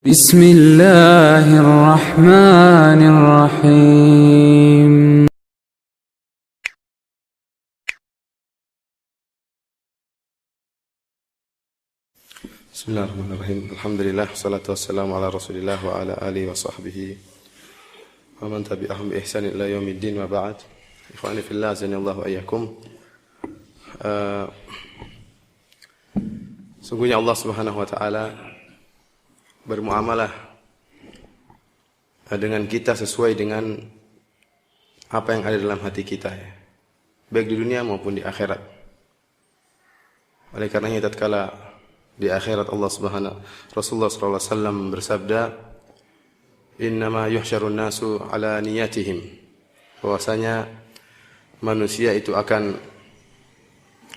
بسم الله الرحمن الرحيم بسم الله الرحمن الرحيم الحمد لله والصلاة والسلام على رسول الله وعلى آله وصحبه ومن تبعهم بإحسان إلى يوم الدين وبعد إخواني في الله أعزني الله وإياكم. Sungguhnya Allah Subhanahu wa taala bermuamalah dengan kita sesuai dengan apa yang ada dalam hati kita, ya. Baik di dunia maupun di akhirat. Oleh karenanya tatkala di akhirat Rasulullah sallallahu alaihi wasallam bersabda, "Innama yuhsyarun nasu ala niyatihim." Bahwasanya manusia itu akan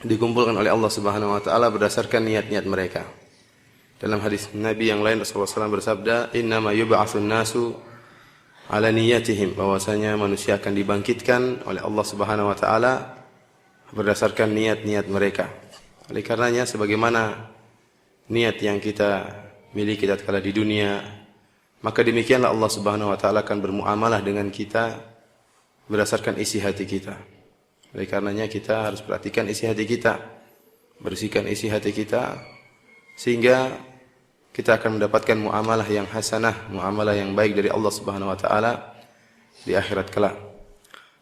dikumpulkan oleh Allah Subhanahu wa taala berdasarkan niat-niat mereka. Dalam hadis Nabi yang lain Rasulullah SAW bersabda, "Innama yub'atsun nasu ala niyatihim." Bahwasanya manusia akan dibangkitkan oleh Allah Subhanahu wa taala berdasarkan niat-niat mereka. Oleh karenanya sebagaimana niat yang kita miliki tatkala di dunia, maka demikianlah Allah Subhanahu wa taala akan bermuamalah dengan kita berdasarkan isi hati kita. Oleh karenanya kita harus perhatikan isi hati kita, bersihkan isi hati kita, sehingga kita akan mendapatkan muamalah yang hasanah, muamalah yang baik dari Allah Subhanahu wa taala di akhirat kelak.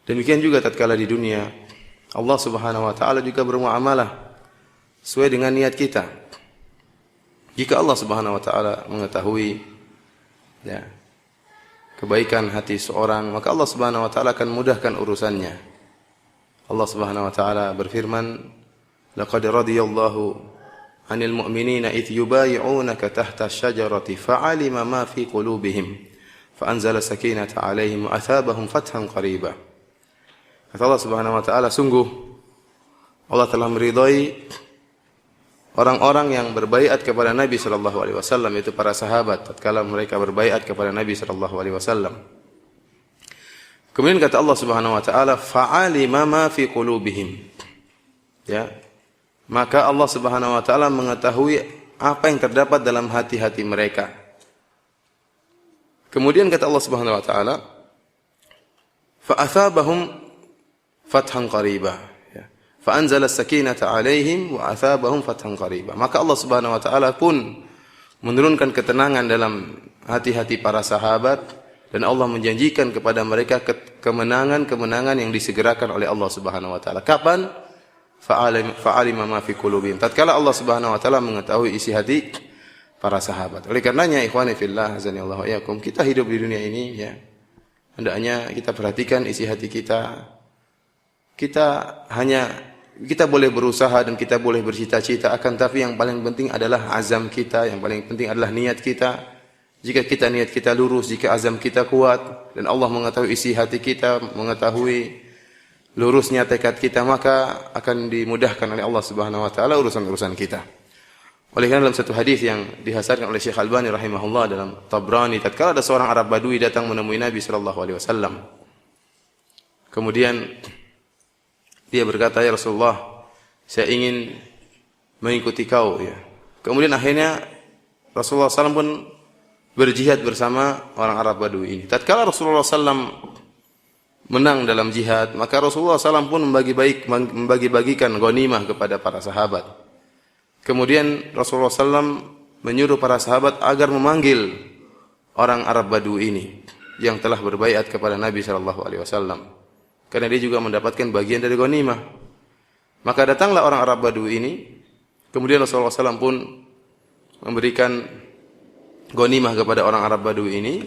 Demikian juga tatkala di dunia, Allah Subhanahu wa taala juga bermuamalah sesuai dengan niat kita. Jika Allah Subhanahu wa taala mengetahui, ya, kebaikan hati seorang, maka Allah Subhanahu wa taala akan mudahkan urusannya. Allah Subhanahu wa taala berfirman, "Laqad radiyallahu 'anil mu'minina idh yubay'unaka tahta asy-syajarati fa'alima ma fi qulubihim fa'anzala sakinata 'alaihim wa athabahum fathan qariba." Kata Allah Subhanahu wa taala, sungguh Allah telah meridai orang-orang yang berbaiat kepada Nabi sallallahu alaihi wasallam, itu para sahabat tatkala mereka berbaiat kepada Nabi sallallahu alaihi wasallam. Kemudian kata Allah Subhanahu wa taala, fa'alima ma fi qulubihim. Ya. Maka Allah Subhanahu wa taala mengetahui apa yang terdapat dalam hati-hati mereka. Kemudian kata Allah Subhanahu wa taala, fa'athabahum fathan qariba. Ya. Fa'anzala as-sakinata 'alaihim wa athabahum fathan qariba. Maka Allah Subhanahu wa taala pun menurunkan ketenangan dalam hati-hati para sahabat. Dan Allah menjanjikan kepada mereka kemenangan-kemenangan yang disegerakan oleh Allah Subhanahu wa taala. Kapan? Fa'alima ma fi qulubihim. Tatkala Allah Subhanahu wa taala mengetahui isi hati para sahabat. Oleh karenanya ikhwani fillah azanillahu wa iyyakum, kita hidup di dunia ini, ya, hendaknya kita perhatikan isi hati kita. Kita boleh berusaha dan kita boleh bercita-cita, akan tapi yang paling penting adalah azam kita, yang paling penting adalah niat kita. Jika niat kita lurus, jika azam kita kuat, dan Allah mengetahui isi hati kita, mengetahui lurusnya tekad kita, maka akan dimudahkan oleh Allah Subhanahu wa taala urusan-urusan kita. Oleh karena dalam satu hadis yang dihasankan oleh Syekh Albani rahimahullah dalam Tabrani, tatkala ada seorang Arab Badui datang menemui Nabi sallallahu alaihi wasallam. Kemudian dia berkata, "Ya Rasulullah, saya ingin mengikuti kau." Ya. Kemudian akhirnya Rasulullah SAW pun berjihad bersama orang Arab Badui ini. Tatkala Rasulullah SAW menang dalam jihad, maka Rasulullah SAW pun membagi-bagikan ghanimah kepada para sahabat. Kemudian Rasulullah SAW menyuruh para sahabat agar memanggil orang Arab Badui ini yang telah berbaiat kepada Nabi SAW, karena dia juga mendapatkan bagian dari ghanimah. Maka datanglah orang Arab Badui ini. Kemudian Rasulullah SAW pun memberikan ghanimah kepada orang Arab Badui ini.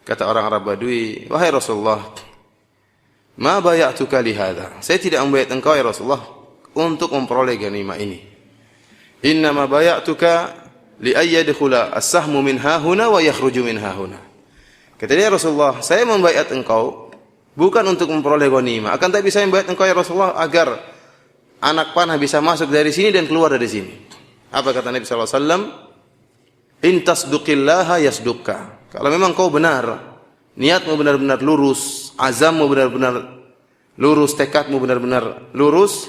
Kata orang Arab Badui, "Wahai Rasulullah, ma bay'atuka li hadza?" Saya tidak membaiat engkau ya Rasulullah untuk memperoleh ghanimah ini. "Inna ma bay'atuka li ayyadkhula as-sahmu min hahuna wa yakhruju min hahuna." Kata dia, Rasulullah, saya membaiat engkau bukan untuk memperoleh ghanimah, akan tapi saya membaiat engkau ya Rasulullah agar anak panah bisa masuk dari sini dan keluar dari sini. Apa kata Nabi sallallahu alaihi wasallam? "In tasduqillaha yasduqka." Kalau memang kau benar, niatmu benar-benar lurus, azammu benar-benar lurus, tekadmu benar-benar lurus,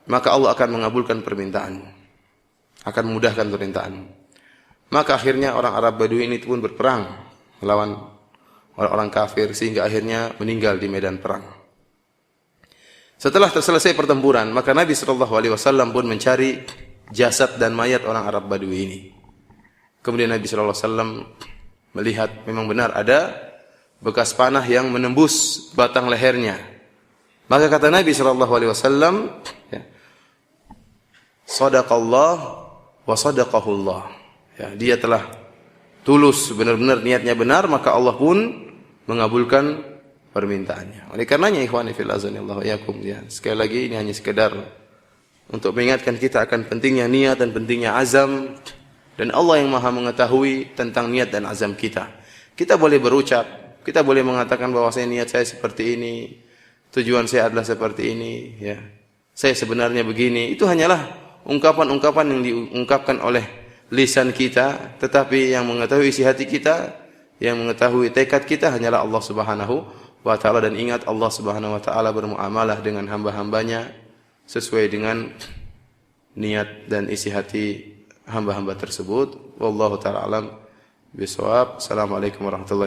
maka Allah akan mengabulkan permintaanmu, akan memudahkan permintaanmu. Maka akhirnya orang Arab Badui ini pun berperang melawan orang-orang kafir sehingga akhirnya meninggal di medan perang. Setelah selesai pertempuran, maka Nabi SAW pun mencari jasad dan mayat orang Arab Badui ini. Kemudian Nabi SAW melihat memang benar ada bekas panah yang menembus batang lehernya. Maka kata Nabi SAW, ya, Sadaqallah wa sadaqahullah. Ya, dia telah tulus, benar-benar niatnya benar, maka Allah pun mengabulkan permintaannya. Oleh karenanya ikhwani fil azanillahu yakum, ya, sekali lagi ini hanya sekedar untuk mengingatkan kita akan pentingnya niat dan pentingnya azam, dan Allah yang Maha mengetahui tentang niat dan azam kita. Kita boleh berucap, kita boleh mengatakan bahwasanya niat saya seperti ini, tujuan saya adalah seperti ini, ya. Saya sebenarnya begini. Itu hanyalah ungkapan-ungkapan yang diungkapkan oleh lisan kita, tetapi yang mengetahui isi hati kita, yang mengetahui tekad kita hanyalah Allah Subhanahu wa taala. Dan ingat, Allah Subhanahu wa taala bermuamalah dengan hamba-hambanya sesuai dengan niat dan isi hati hamba-hamba tersebut. Wallahu taala alam bisawab. Assalamualaikum warahmatullahi wabarakatuh.